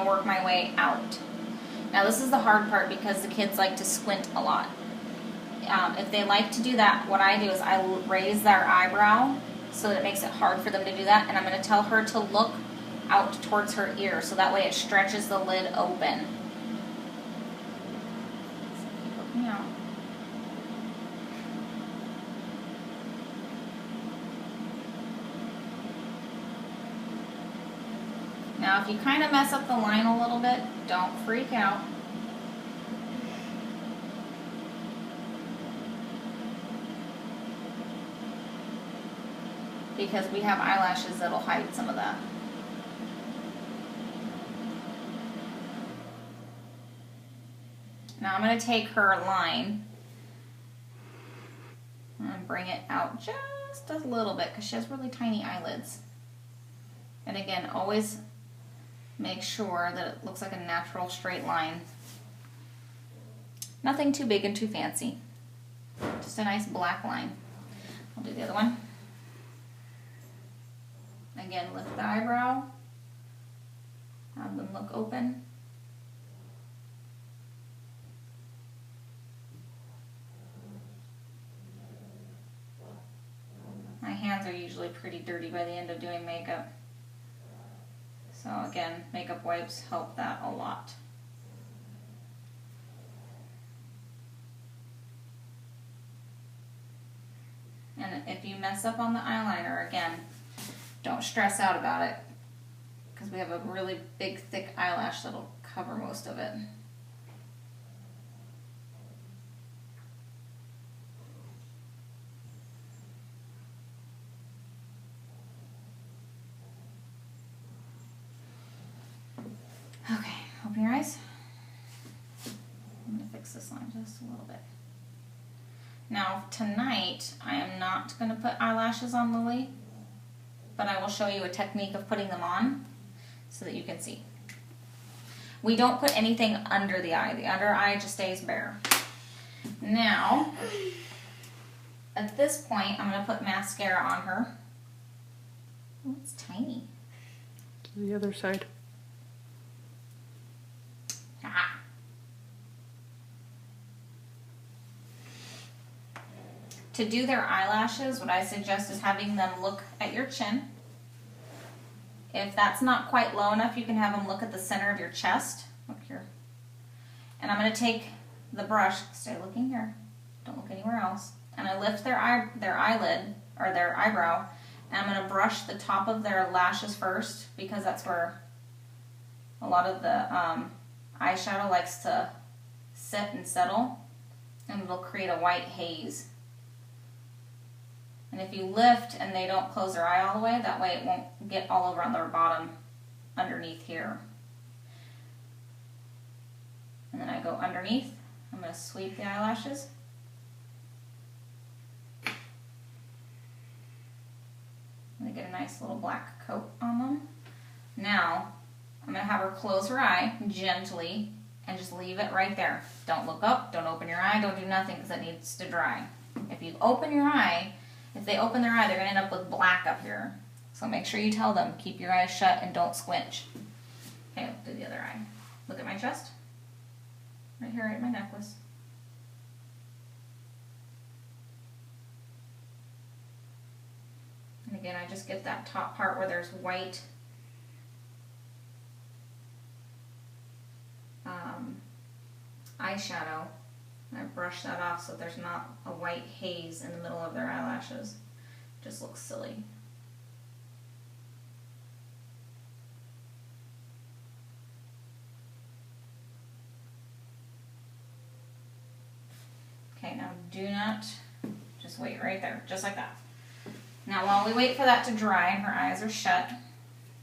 gonna work my way out. Now this is the hard part because the kids like to squint a lot. If they like to do that, what I do is I raise their eyebrow so that it makes it hard for them to do that, and I'm gonna tell her to look out towards her ear so that way it stretches the lid open. Keep looking out. Now if you kind of mess up the line a little bit, don't freak out. Because we have eyelashes that'll hide some of that. Now I'm going to take her line and bring it out just a little bit because she has really tiny eyelids. And again, always make sure that it looks like a natural straight line. Nothing too big and too fancy. Just a nice black line. I'll do the other one. Again, lift the eyebrow. Have them look open. My hands are usually pretty dirty by the end of doing makeup. So again, makeup wipes help that a lot. And if you mess up on the eyeliner, again, don't stress out about it because we have a really big, thick eyelash that'll cover most of it. Okay, open your eyes. I'm going to fix this line just a little bit. Now, tonight, I am not going to put eyelashes on Lily, but I will show you a technique of putting them on so that you can see. We don't put anything under the eye. The under eye just stays bare. Now, at this point, I'm going to put mascara on her. Oh, it's tiny. To the other side. Ah. To do their eyelashes, what I suggest is having them look at your chin. If that's not quite low enough, you can have them look at the center of your chest. Look here. And I'm going to take the brush, stay looking here, don't look anywhere else, and I lift their eyelid, or their eyebrow, and I'm going to brush the top of their lashes first, because that's where a lot of the eyeshadow likes to sit and settle, and it'll create a white haze. And if you lift and they don't close their eye all the way, that way it won't get all over on their bottom underneath here. And then I go underneath. I'm going to sweep the eyelashes. And they get a nice little black coat on them. Now, I'm going to have her close her eye gently and just leave it right there. Don't look up, don't open your eye, don't do nothing because it needs to dry. If you open your eye, if they open their eye, they're going to end up with black up here. So make sure you tell them, keep your eyes shut and don't squinch. Okay, do the other eye. Look at my chest. Right here, right at my necklace. And again, I just get that top part where there's white eyeshadow. And I brush that off so there's not a white haze in the middle of their eyelashes. Just looks silly. Okay, now do not, just wait right there, just like that. Now while we wait for that to dry and her eyes are shut,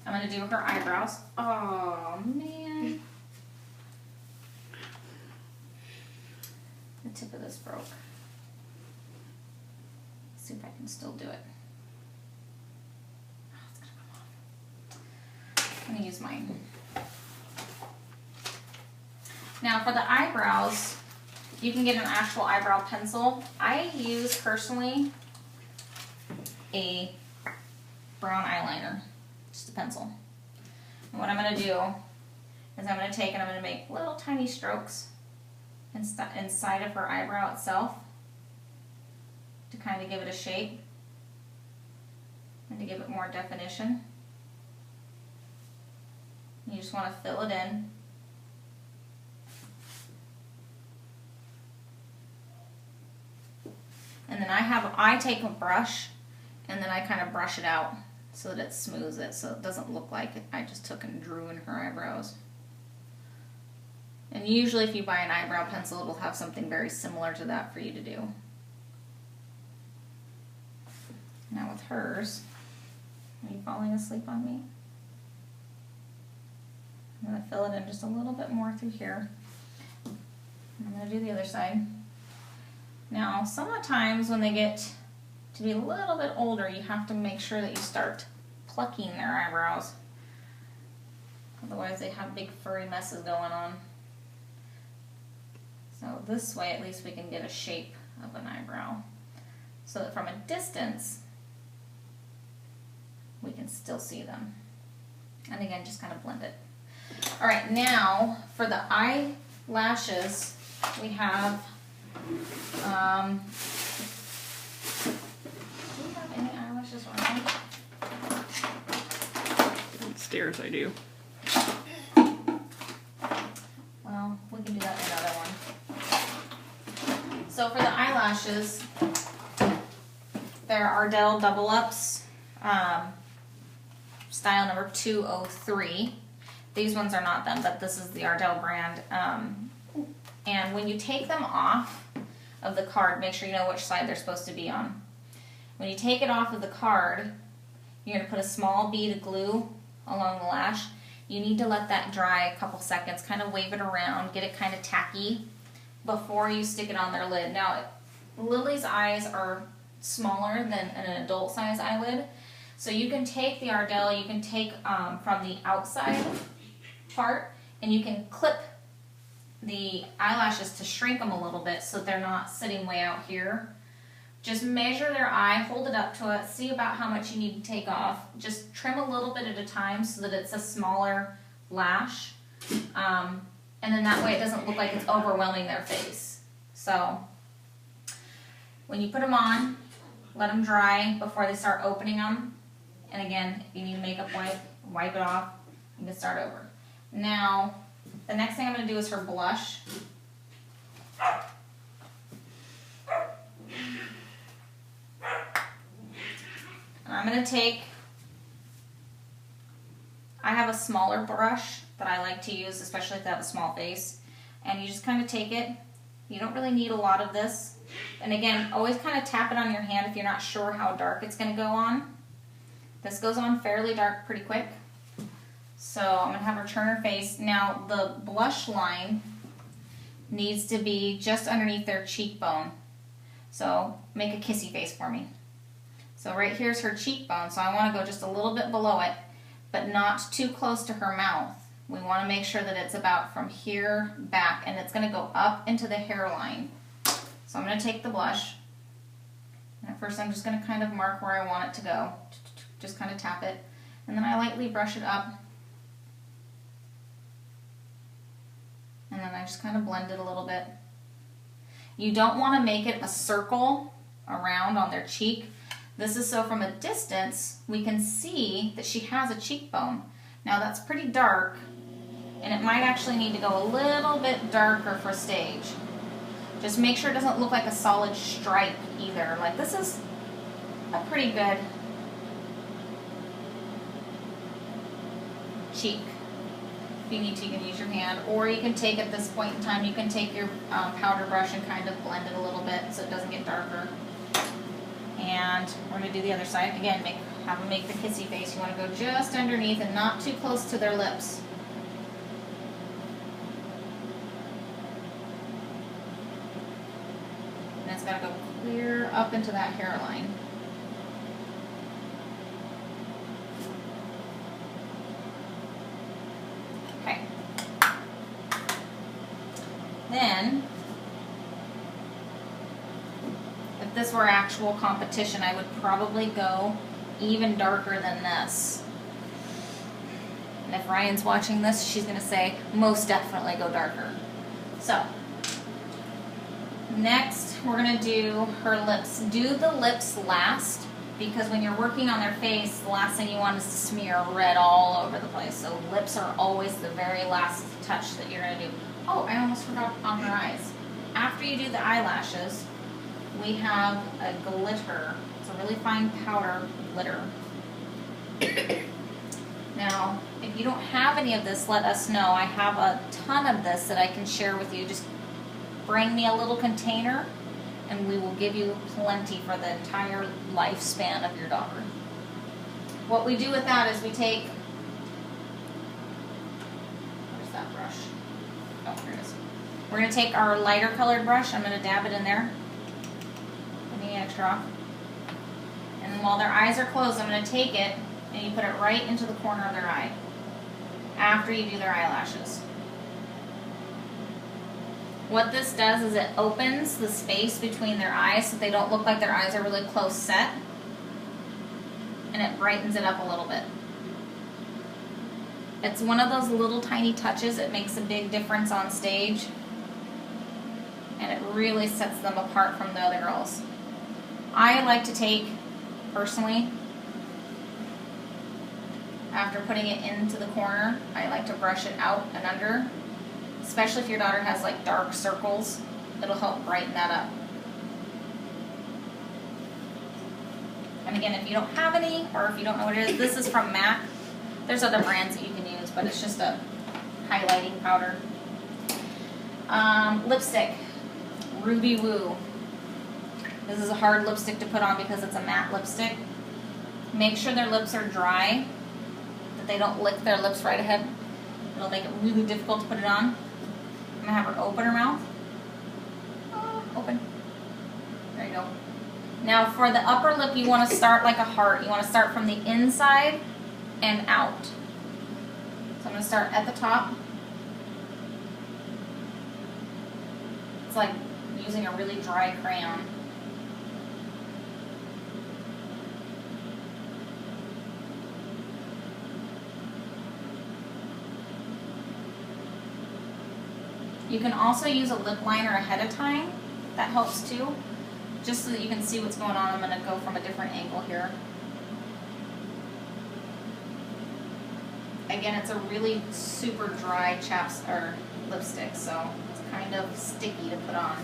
I'm going to do her eyebrows. Oh man. The tip of this broke. Let's see if I can still do it. Oh, it's gonna come off. I'm gonna use mine. Now for the eyebrows, you can get an actual eyebrow pencil. I use personally a brown eyeliner, just a pencil. And what I'm gonna do is I'm going to take and I'm going to make little tiny strokes inside of her eyebrow itself to kind of give it a shape and to give it more definition. You just want to fill it in. And then I take a brush and then I kind of brush it out so that it smooths it, so it doesn't look like I just took and drew in her eyebrows. And usually if you buy an eyebrow pencil, it'll have something very similar to that for you to do. Now with hers, are you falling asleep on me? I'm going to fill it in just a little bit more through here. I'm going to do the other side. Now, sometimes when they get to be a little bit older, you have to make sure that you start plucking their eyebrows. Otherwise, they have big furry messes going on. So this way, at least we can get a shape of an eyebrow. So that from a distance, we can still see them. And again, just kind of blend it. All right, now for the eyelashes, we have, do we have any eyelashes around? Downstairs I do. Well, we can do that in another one. So for the eyelashes, they're Ardell Double Ups, style number 203. These ones are not them, but this is the Ardell brand. And when you take them off of the card, make sure you know which side they're supposed to be on. When you take it off of the card, you're going to put a small bead of glue along the lash. You need to let that dry a couple seconds, kind of wave it around, get it kind of tacky before you stick it on their lid. Now, Lily's eyes are smaller than an adult size eyelid, so you can take the Ardell, you can take from the outside part, and you can clip the eyelashes to shrink them a little bit so they're not sitting way out here. Just measure their eye, hold it up to it, see about how much you need to take off. Just trim a little bit at a time so that it's a smaller lash. And then that way it doesn't look like it's overwhelming their face. So when you put them on, let them dry before they start opening them. And again, if you need a makeup wipe, wipe it off. You can start over. Now, the next thing I'm going to do is her blush. And I'm going to take, I have a smaller brush that I like to use, especially if they have a small face. And you just kind of take it. You don't really need a lot of this. And again, always kind of tap it on your hand if you're not sure how dark it's going to go on. This goes on fairly dark pretty quick. So I'm going to have her turn her face. Now the blush line needs to be just underneath their cheekbone. So make a kissy face for me. So right here's her cheekbone. So I want to go just a little bit below it, but not too close to her mouth. We want to make sure that it's about from here back, and it's going to go up into the hairline. So I'm going to take the blush. And at first I'm just going to kind of mark where I want it to go. Just kind of tap it. And then I lightly brush it up. And then I just kind of blend it a little bit. You don't want to make it a circle around on their cheek. This is so from a distance we can see that she has a cheekbone. Now that's pretty dark, and it might actually need to go a little bit darker for stage. Just make sure it doesn't look like a solid stripe either. Like this is a pretty good cheek. If you need to, you can use your hand, or you can take at this point in time, you can take your powder brush and kind of blend it a little bit so it doesn't get darker. And we're going to do the other side. Again, have them make the kissy face. You want to go just underneath and not too close to their lips. And it's got to go clear up into that hairline. Okay. Then, if this were actual competition, I would probably go even darker than this. And if Ryan's watching this, she's gonna say, most definitely go darker. So, next we're gonna do her lips. Do the lips last, because when you're working on their face, the last thing you want is to smear red all over the place. So lips are always the very last touch that you're gonna do. Oh, I almost forgot on her eyes. After you do the eyelashes, we have a glitter. It's a really fine powder glitter. Now, if you don't have any of this, let us know. I have a ton of this that I can share with you. Just bring me a little container and we will give you plenty for the entire lifespan of your daughter. What we do with that is we take, where's that brush? Oh, here it is. We're going to take our lighter colored brush. I'm going to dab it in there. Any extra off. And then while their eyes are closed, I'm going to take it and you put it right into the corner of their eye after you do their eyelashes. What this does is it opens the space between their eyes so they don't look like their eyes are really close set, and it brightens it up a little bit. It's one of those little tiny touches. It makes a big difference on stage, and it really sets them apart from the other girls. I like to take, personally, after putting it into the corner, I like to brush it out and under. Especially if your daughter has like dark circles, it'll help brighten that up. And again, if you don't have any, or if you don't know what it is, this is from MAC. There's other brands that you can use, but it's just a highlighting powder. Lipstick, Ruby Woo. This is a hard lipstick to put on because it's a matte lipstick. Make sure their lips are dry, that they don't lick their lips right ahead. It'll make it really difficult to put it on. I'm going to have her open her mouth. Open. There you go. Now for the upper lip, you want to start like a heart. You want to start from the inside and out. So I'm going to start at the top. It's like using a really dry crayon. You can also use a lip liner ahead of time. That helps too. Just so that you can see what's going on, I'm going to go from a different angle here. Again, it's a really super dry lipstick, so it's kind of sticky to put on.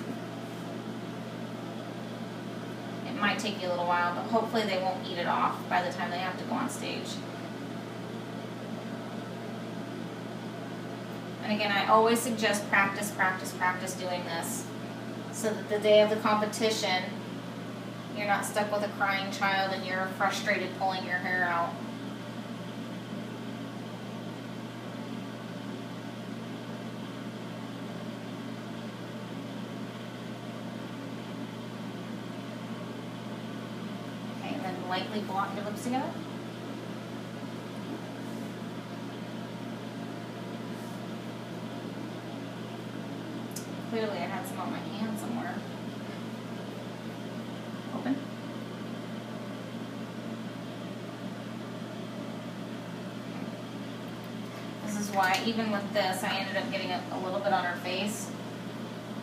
It might take you a little while, but hopefully they won't eat it off by the time they have to go on stage. And again, I always suggest practice, practice, practice doing this so that the day of the competition, you're not stuck with a crying child and you're frustrated pulling your hair out. Okay, and then lightly blot your lips together. Clearly I had some on my hand somewhere. Open. This is why, even with this, I ended up getting a little bit on her face.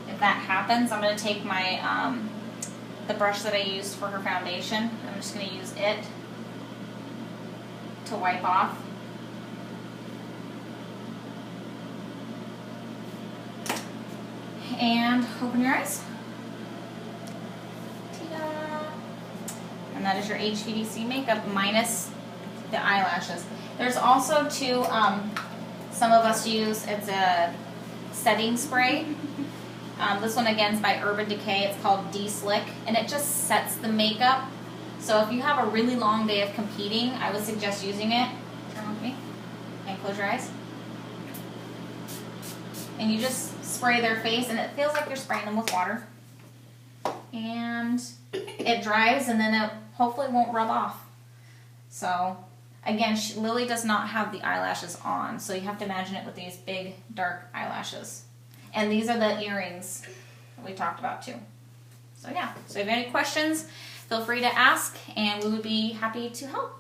If that happens, I'm going to take my, the brush that I used for her foundation. I'm just going to use it to wipe off. And open your eyes. Ta-da! And that is your HVDC makeup minus the eyelashes. There's also two, some of us use, it's a setting spray. This one again is by Urban Decay. It's called D-Slick, and it just sets the makeup. So if you have a really long day of competing, I would suggest using it. Turn with me and close your eyes. And you just spray their face, and it feels like you're spraying them with water. And it dries, and then it hopefully won't rub off. So, again, Lily does not have the eyelashes on, so you have to imagine it with these big, dark eyelashes. And these are the earrings that we talked about, too. So, yeah. So, if you have any questions, feel free to ask, and we would be happy to help.